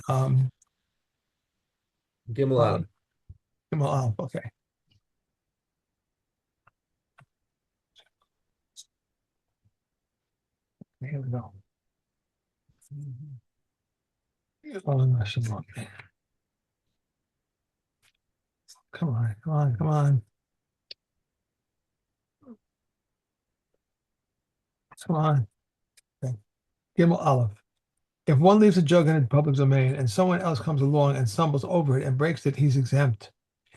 Gimel Aleph. Gimel Aleph. Okay. Here we go. Oh, come on, come on, come on. Come on. Okay. Gimel Aleph. If one leaves a jug in the public domain and someone else comes along and stumbles over it and breaks it, he's exempt.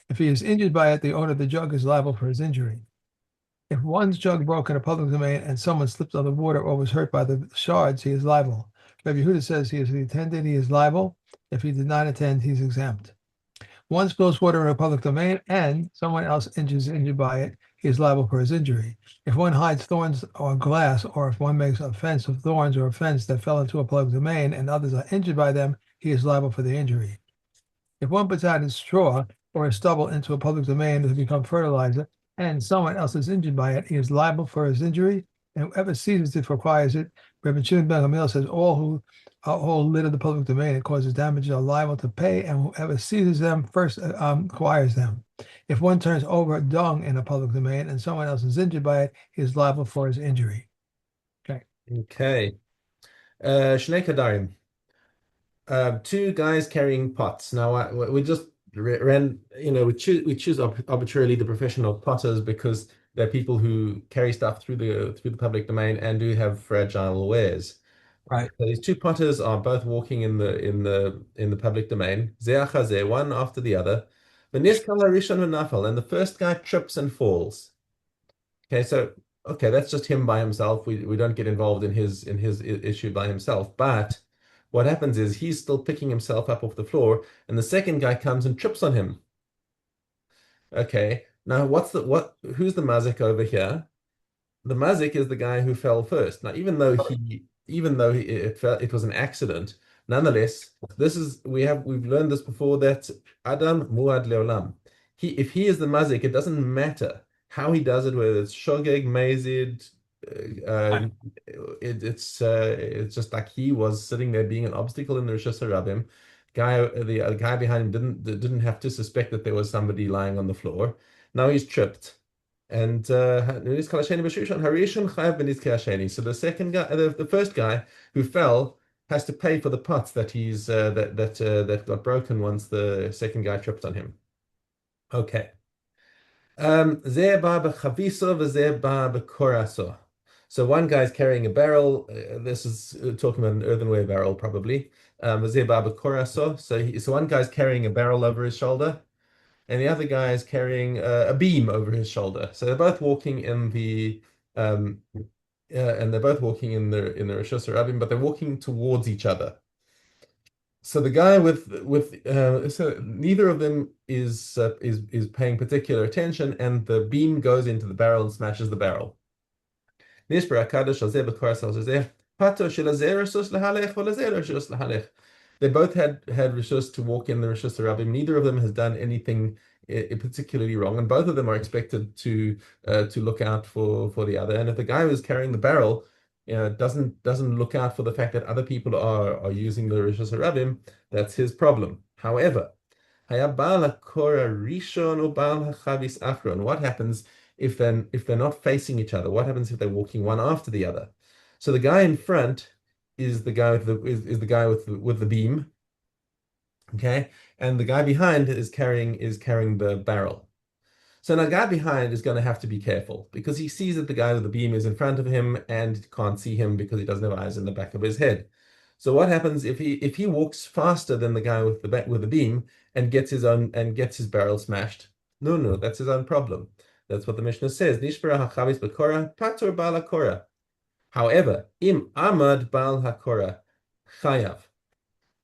If he is injured by it, the owner of the jug is liable for his injury. If one's jug broke in a public domain and someone slipped on the water or was hurt by the shards, he is liable. Rabbi Yehuda says he is the attendant, he is liable. If he did not attend, he's exempt. One spills water in a public domain and someone else is injured by it, he is liable for his injury. If one hides thorns or glass, or if one makes a fence of thorns or a fence that fell into a public domain and others are injured by them, he is liable for the injury. If one puts out his straw or his stubble into a public domain to become fertilizer, and someone else is injured by it, he is liable for his injury, and whoever seizes it requires it. Rabbi Shimon ben Gamliel says all who litter the public domain and causes damage are liable to pay, and whoever seizes them first acquires them. If one turns over dung in a public domain and someone else is injured by it, he is liable for his injury. Okay. Okay. Shnei Kadarim. Two guys carrying pots. Now, we just ran, we choose arbitrarily the profession of potters because they're people who carry stuff through the public domain and do have fragile wares. Right. So these two potters are both walking in the public domain, Zeh achar zeh, one after the other. V'niskal harishon v'nafal, and the first guy trips and falls. Okay, that's just him by himself. We don't get involved in his issue by himself. But what happens is he's still picking himself up off the floor, and the second guy comes and trips on him. Okay, now who's the mazik over here? The mazik is the guy who fell first. Now, even though it was an accident, nonetheless, we've learned this before that Adam muad leolam. If he is the mazik, it doesn't matter how he does it, whether it's shogeg, mazid, Right. it's just like he was sitting there being an obstacle in the Rishus Harabim. The guy behind him didn't have to suspect that there was somebody lying on the floor. Now he's tripped. And so the second guy, the first guy who fell has to pay for the pots that got broken once the second guy tripped on him. Okay. So one guy's carrying a barrel. This is talking about an earthenware barrel, probably. So one guy's carrying a barrel over his shoulder, and the other guy is carrying a beam over his shoulder. So they're both walking and they're both walking in the Rishus Harabim, but they're walking towards each other. So the guy so neither of them is paying particular attention, and the beam goes into the barrel and smashes the barrel. They both had rishus to walk in the Rishus Harabim. Neither of them has done anything particularly wrong, and both of them are expected to look out for the other. And if the guy who's carrying the barrel, doesn't look out for the fact that other people are using the Rishus Harabim, that's his problem. However, what happens if they're not facing each other? What happens if they're walking one after the other? So the guy in front is the guy with the guy with the beam, okay, and the guy behind is carrying the barrel. So now, the guy behind is going to have to be careful because he sees that the guy with the beam is in front of him and can't see him because he doesn't have eyes in the back of his head. So what happens if he walks faster than the guy with the beam and gets his barrel smashed? No, that's his own problem. That's what the Mishnah says. Nishbara hachavis b'kora patur bal hakora. However, im amad bal hakora chayav.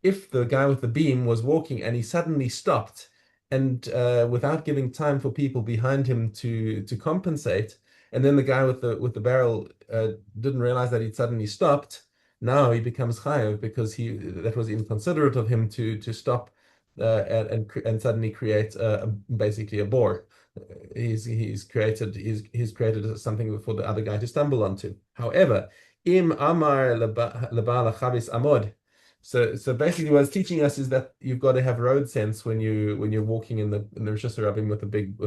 If the guy with the beam was walking and he suddenly stopped, and without giving time for people behind him to compensate, and then the guy with the barrel didn't realize that he'd suddenly stopped, now he becomes chayav because that was inconsiderate of him to stop and suddenly create basically a bore. He's created something for the other guy to stumble onto. However, im amar lebal chavis amod. So basically, what it's teaching us is that you've got to have road sense when you're walking in the Rosh Hashanah with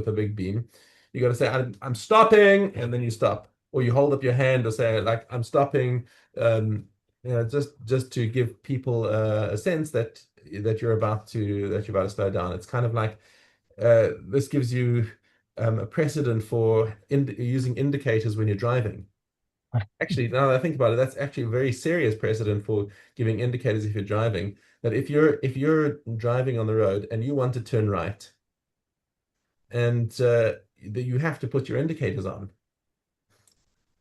a big beam. You got to say, I'm stopping, and then you stop, or you hold up your hand or say like I'm stopping. Um, just to give people a sense that you're about to slow down. It's kind of like this gives you a precedent for using indicators when you're driving. Actually, now that I think about it, that's actually a very serious precedent for giving indicators if you're driving. That if you're driving on the road and you want to turn right, and that you have to put your indicators on.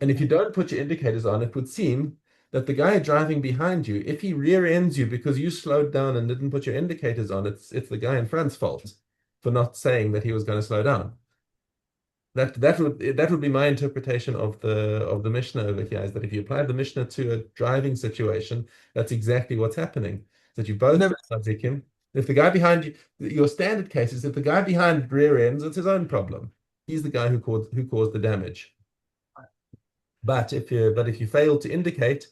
And if you don't put your indicators on, it would seem that the guy driving behind you, if he rear ends you because you slowed down and didn't put your indicators on, it's the guy in front's fault for not saying that he was going to slow down. That would be my interpretation of the Mishnah over here, is that if you apply the Mishnah to a driving situation, that's exactly what's happening. That you both Never, tzaddikim. If the guy behind you, your standard case is if the guy behind rear ends, it's his own problem. He's the guy who caused the damage. But if you fail to indicate,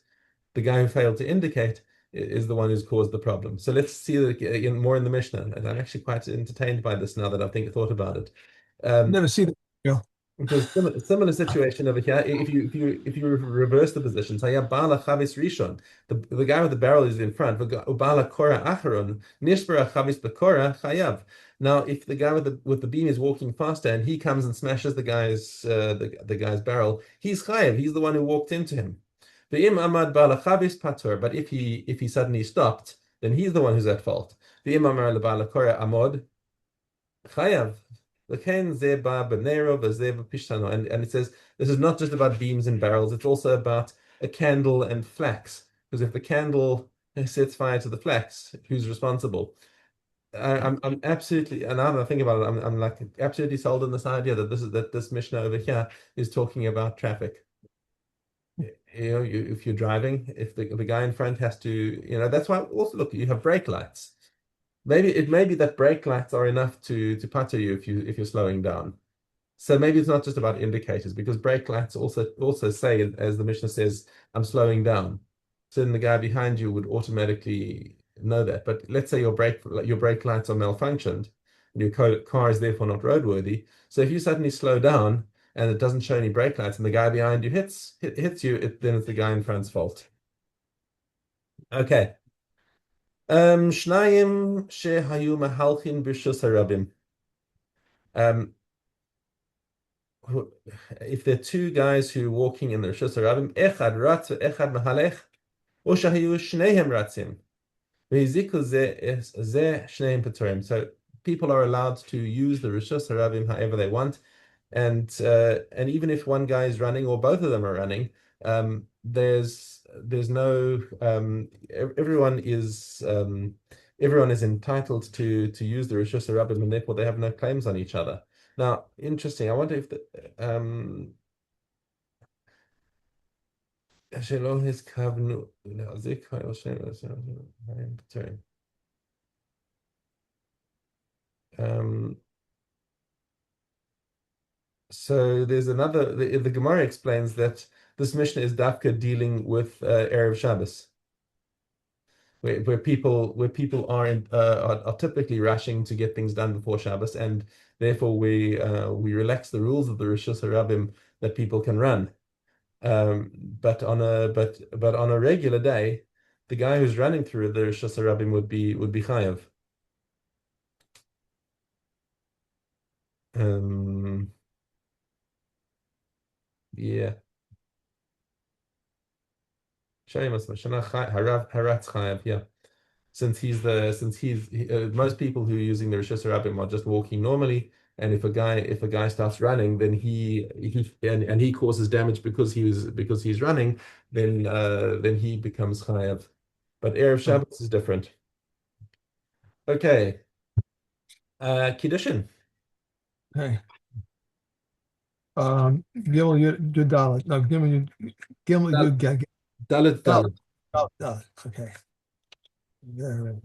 the guy who failed to indicate is the one who's caused the problem. So let's see that again more in the Mishnah. And I'm actually quite entertained by this now that thought about it. Um, never see the deal. Because similar situation over here. If you reverse the position, so yeah, bala chavis rishon, the guy with the barrel is in front. Bala kora acharon nishbara chavis bekora chayav. Now, if the guy with the beam is walking faster and he comes and smashes the guy's barrel, he's chayav. He's the one who walked into him. The im amad bala chavis patur. But if he suddenly stopped, then he's the one who's at fault. The im amar lebala kora amod chayav. And it says this is not just about beams and barrels, it's also about a candle and flax. Because if the candle sets fire to the flax, who's responsible? I'm absolutely, and now that I think about it, I'm like absolutely sold on this idea that this Mishnah over here is talking about traffic. If you're driving, if the guy in front has to, that's why also look, you have brake lights. Maybe it may be that brake lights are enough to putter you if you're slowing down. So maybe it's not just about indicators because brake lights also say, as the Mishnah says, I'm slowing down. So then the guy behind you would automatically know that. But let's say your brake lights are malfunctioned and your car is therefore not roadworthy. So if you suddenly slow down and it doesn't show any brake lights and the guy behind you hits you, then it's the guy in front's fault. Okay. Shnayim shehayu mahalchin b'rshus harabim. Um, if there are two guys who are walking in the Rishus Harabim, echad ratz echad mahalech, or shahayu shnehem ratzim. Ve'hiziku zeh shnehem peturim. So people are allowed to use the Rishus Harabim however they want, and even if one guy is running or both of them are running, there's no everyone is entitled to use the Rishus Harabim, and therefore they have no claims on each other. Now, interesting. I wonder if שלא הסכמנו להחזיק so there's the Gemara explains that this Mishnah is dafka dealing with Erev Shabbos, where people are typically rushing to get things done before Shabbos, and therefore we relax the rules of the Rishus Harabim that people can run. But on a regular day, the guy who's running through the Rishus Harabim would be chayav. Yeah. Sheamus Mishna Haratz chayav. Yeah. Most people who are using the Rishus Harabim are just walking normally, and if a guy starts running, then he causes damage because he's running, then he becomes chayav. But Erev Oh, Shabbos is different. Okay, Kiddushin. okay. Gimel Yud Dalet. No, Gimel Dal- Yud Gag. Dalet Dalet. Dalet. Dalet. Okay. Dalet.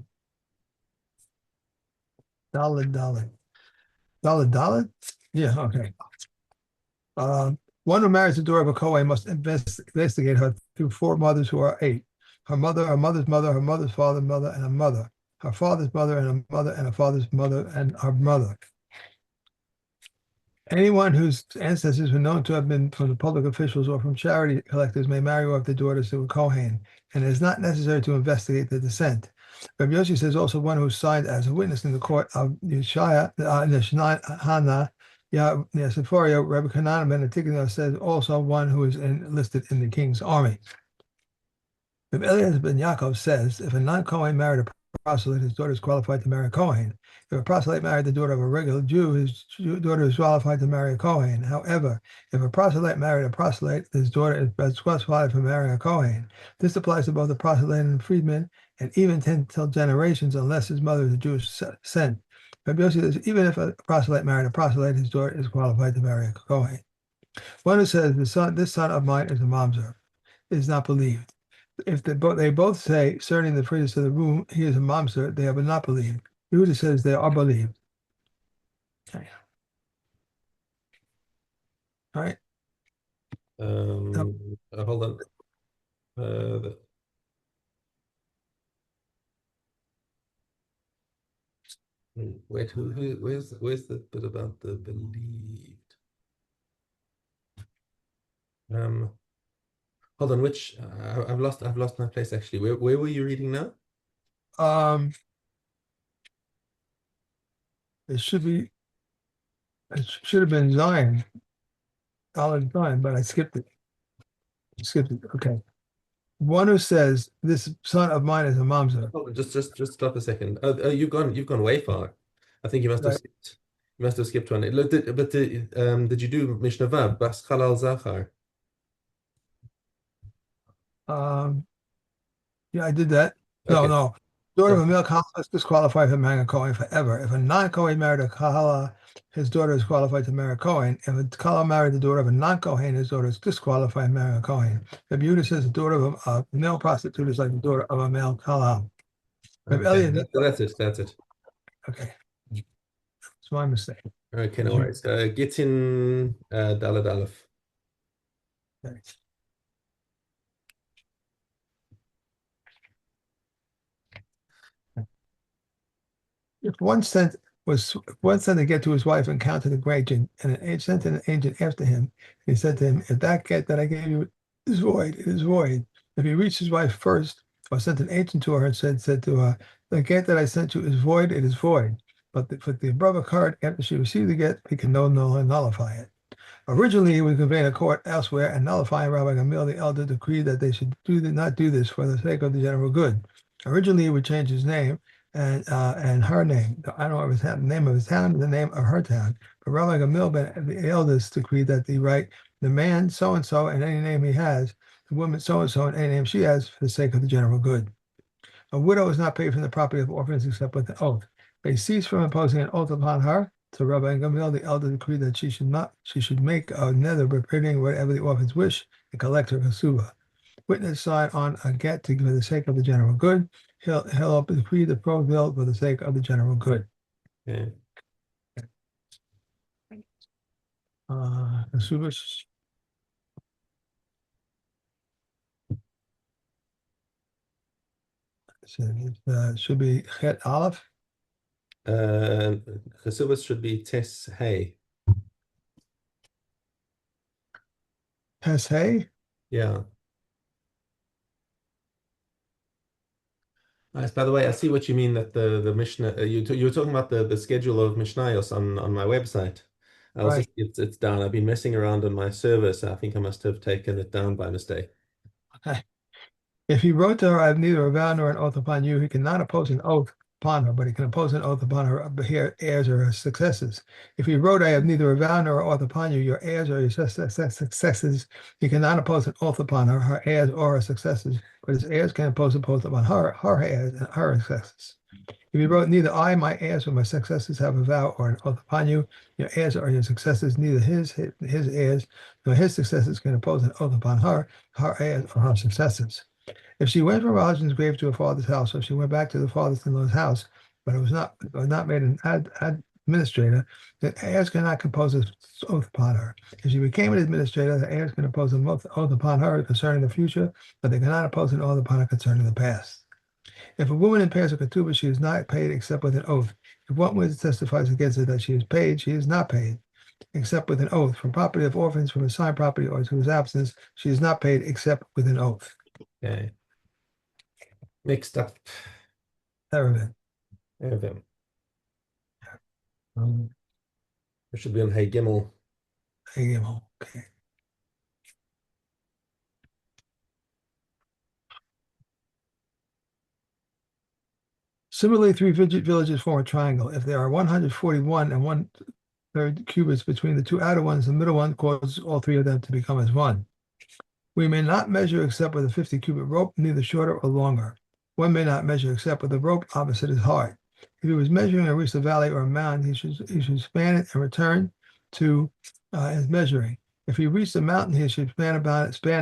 Dalet. Dalet. Dalet. Yeah. Okay. One who marries the daughter of a Kohen must investigate her through four mothers who are eight. her mother, her mother's mother, her mother's father, mother, and a mother, her father's mother, and a mother, and a father's mother, and her mother. Anyone whose ancestors were known to have been from the public officials or from charity collectors may marry off their daughters to a Kohen, and it is not necessary to investigate the descent. Rabbi Yossi says also one who signed as a witness in the court of Yeshaya, Hana, Sephoria, Rabbi Kanan ben Antigonus says also one who is enlisted in the king's army. Rabbi Eliezer ben Yaakov says if a non-Kohen married a proselyte, his daughter is qualified to marry a Kohen. If a proselyte married the daughter of a regular Jew, his daughter is qualified to marry a Kohen. However, if a proselyte married a proselyte, his daughter is qualified for marrying a Kohen. This applies to both the proselyte and the freedman, and even 10 generations, unless his mother is a Jewish descent. Rabbi Yossi says even if a proselyte married a proselyte, his daughter is qualified to marry a Kohen. One who says this son of mine is a mamzer is not believed. If they both say, concerning the priest of the room, he is a mamzer, they are not believed. Yehuda says they are believed. Okay. All right. Hold on. Wait, where's the bit about the believed? Hold on, which I've lost my place actually. Where were you reading now? It should have been Zion, Olive Zion, but I skipped it. Okay. One who says this son of mine is a mamzer. Hold on, just stop a second. You've gone way far. I think you must have Right. skipped. You must have skipped one. Look, did you do Mishnah Vav, Bas Chalal Zachar? Yeah, I did that. Okay. No. Daughter of So, a male Kahala is disqualified from marrying a Kohen forever. If a non-Kohen married a Kahala, his daughter is qualified to marry a Kohen. If a Kahala married the daughter of a non-Kohen, his daughter is disqualified from marrying a Kohen. Rabbi Yehuda says the daughter of a male prostitute is like the daughter of a male Kahala. Rabbi okay, Elliot, that's it. That's it. okay, it's my mistake. Okay, no Did you- worries. Gittin Dalad Aleph. okay. If one sent a get to his wife and counted the agent, and sent an agent after him, he said to him, if that get that I gave you is void, it is void. If he reached his wife first, or sent an agent to her and said to her, the get that I sent you is void, it is void. But if the above occurred after she received the get, he can no longer nullify it. Originally, he would convey a court elsewhere and nullifying Rabbi Gamliel the elder decreed that they should not do this for the sake of the general good. Originally, he would change his name and her name. I don't know if it's the name of his town, the name of her town. But Rabbi Gamliel the eldest decreed that they write the man so and so and any name he has, the woman so and so and any name she has for the sake of the general good. A widow is not paid from the property of orphans except with the oath. They cease from imposing an oath upon her. So Rabbi Gamliel the elder decreed that she should make a nether repeating whatever the orphans wish and collect her kasuba. Witness sign on a get to for the sake of the general good. He'll decree the pro-bill for the sake of the general good. Okay. Kasubas. So it should be Het Aleph. Chesubas should be Tes Hey. Tes Hey. Yeah. Nice. By the way, I see what you mean that the Mishnah you were talking about the schedule of Mishnayos on my website. I also Right. see it's down. I've been messing around on my server, so I think I must have taken it down by mistake. Okay. If he wrote to her, I have neither a vow nor an oath upon you, he cannot oppose an oath upon her, but he can oppose an oath upon her heirs or her successors. If he wrote, I have neither a vow nor an oath upon you, your heirs or your successors, he cannot oppose an oath upon her heirs or her successors, but his heirs can impose an oath upon her heirs and her successors. If he wrote, neither I, my heirs, or my successors have a vow or an oath upon you, your heirs or your successors, neither his heirs nor his successors can impose an oath upon her heirs, or her successors. If she went from her husband's grave to her father's house, or if she went back to the father-in-law's house, but it was not made an administrator, the heirs cannot compose an oath upon her. If she became an administrator, the heirs can impose an oath upon her concerning the future, but they cannot impose an oath upon her concerning the past. If a woman impairs her ketubah, she is not paid except with an oath. If one witness testifies against her that she is paid, she is not paid except with an oath. From property of orphans, from assigned property, or to his absence, she is not paid except with an oath. Okay. Mixed up. Erevin. Erevin. Um, It should be on Hey Gimel. okay. Similarly, three villages form a triangle. If there are 141 and one-third cubits between the two outer ones, the middle one causes all three of them to become as one. We may not measure except with a 50-cubit rope, neither shorter or longer. One may not measure except with a rope opposite his heart. If he was measuring and reached a valley or a mountain, he should span it and return to his measuring. If he reached a mountain, he should span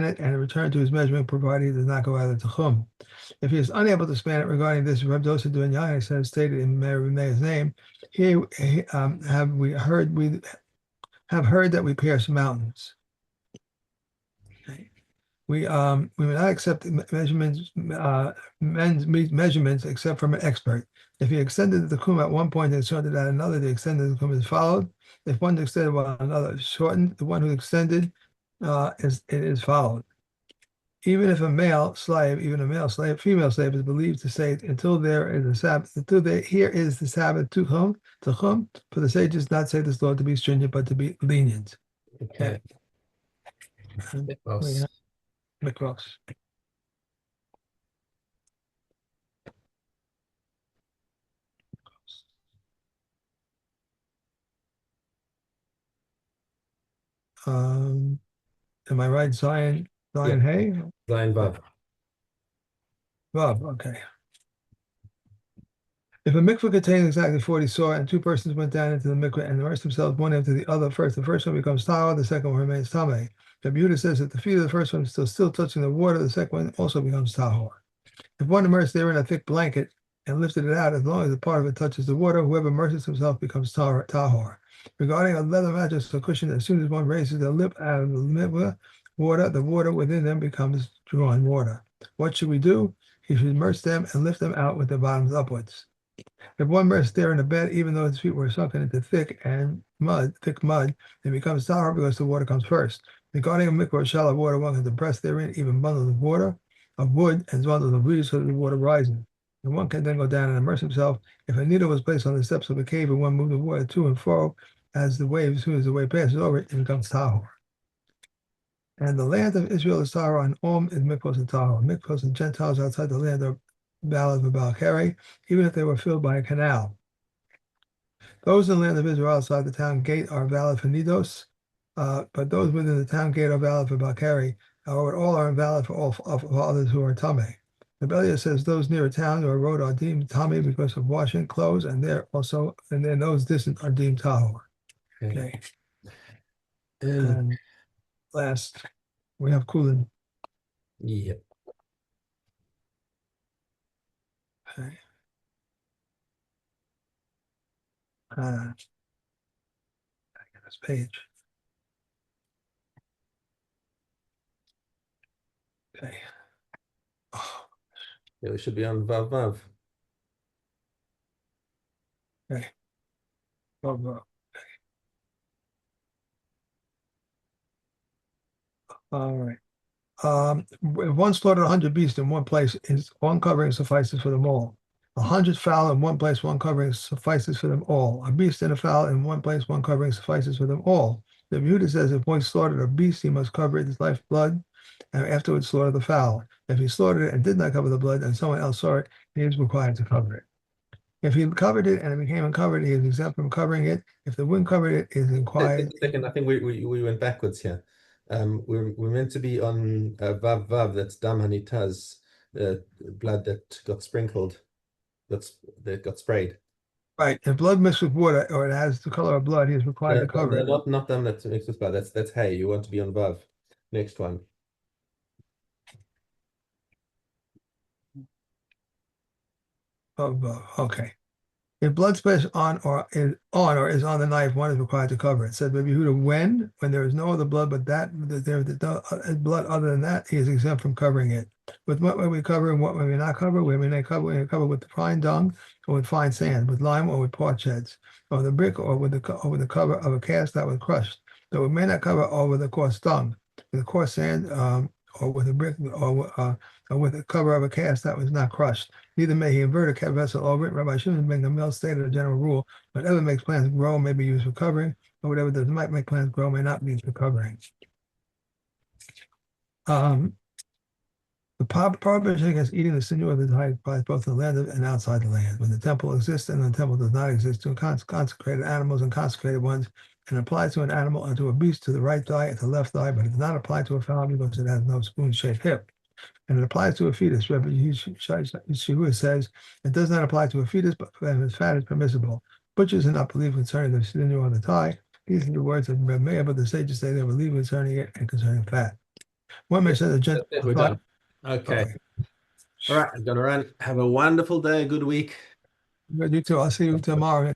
it, and return to his measuring, provided he does not go out of the Tchum. If he is unable to span it regarding this, Reb Dosa ben Yair says, stated in Meir's name, we have heard that we pierce mountains. Okay. We will not accept men's measurements except from an expert. If he extended the kum at one point and shortened at another, the extended the kum is followed. If one extended while another is shortened, the one who extended is followed. Even if a male slave, female slave is believed to say until there is a Sabbath, here is the Sabbath to whom, for the sages not say this law to be stringent, but to be lenient. Okay. And we Mikvos. have Mikvos. Um, am I right? Yeah. Zion Hay? Zion Oh, Vav. Bob, okay. If a mikveh contains exactly 40 saw and two persons went down into the mikveh and immersed themselves one after the other, the first one becomes tahor, the second one remains tameh. Rabbi Yehuda says that the feet of the first one is still touching the water, the second one also becomes tahor. If one immersed therein a thick blanket and lifted it out, as long as a part of it touches the water, whoever immerses himself becomes tahor. Regarding a leather mattress or cushion, as soon as one raises the lip out of the mikveh water, the water within them becomes drawn water. What should we do? You should immerse them and lift them out with their bottoms upwards. If one rests there in the bed, even though his feet were sunken into thick mud, it becomes tahor because the water comes first. Regarding a mikvah or shallow water, one can depress therein even bundles of wood, and bundles of reeds so that the water rises. And one can then go down and immerse himself. If a needle was placed on the steps of a cave and one moved the water to and fro as soon as the wave passes over it, it becomes tahor. And the land of Israel is tahor, and Om is mikvos and tahor. Mikvos and Gentiles outside the land are valid for Balkari, even if they were filled by a canal. Those in the land of Israel outside the town gate are valid for Nidos, but those within the town gate are valid for Balkari. However, all are invalid for all for others who are Tameh. Rebellion says those near a town or a road are deemed Tameh because of washing clothes, and then those distant are deemed Tahor. Okay. And last, we have Kulin. Yep. Okay. This page. Okay. Oh, Yeah, we should be on Vav Vav. okay. Oh, all right. If one slaughtered 100 beasts in one place, one covering suffices for them all. 100 fowl in one place, one covering suffices for them all. A beast and a fowl in one place, one covering suffices for them all. The Yehuda says if one slaughtered a beast, he must cover its life blood, and afterwards slaughter the fowl. If he slaughtered it and did not cover the blood, and someone else saw it, he is required to cover it. If he covered it and it became uncovered, he is exempt from covering it. If the wind covered it, it is Take required. a second. I think we went backwards here. We're meant to be on Vav Vav. That's Dam Hanitaz, blood that got sprinkled, that got sprayed. Right. If blood mixed with water or it has the color of blood, he is required to cover it. Not Dam that mixed with blood. That's hay. You want to be on Vav. Next one. Okay. If blood splashes on or is on the knife, one is required to cover it. Said Rabbi Yehuda, when there is no other blood but that there is no blood other than that, he is exempt from covering it. With what may we cover and what may we not cover? We may cover with fine dung or with fine sand, with lime or with potsheds, or the brick or with the cover of a cast that was crushed. So we may not cover over the coarse dung, with the coarse sand, or with a brick or with the cover of a cast that was not crushed. Neither may he invert a cat vessel over it. Rabbi Shimon ben Gamliel stated a general rule: whatever makes plants grow may be used for covering, or whatever does not make plants grow may not be used for covering. Um, the prohibition against eating the sinew of the hide applies both in the land and outside the land. When the temple exists and the temple does not exist, to consecrated animals and consecrated ones, and applies to an animal or to a beast to the right thigh and to the left thigh, but it does not apply to a fowl because it has no spoon-shaped hip. And it applies to a fetus. Rabbi Yeshua says it does not apply to a fetus, but when fat is permissible. Butchers do not believe concerning the sinew on the thigh. These are the words of Rabbi Meir, but the sages say they believe concerning it and concerning fat. One may Yeah, say the that's Gentile it. We're thigh. done. Okay. Okay. All right. I'm gonna run. Have a wonderful day. Good week. Good, you too. I'll see you tomorrow.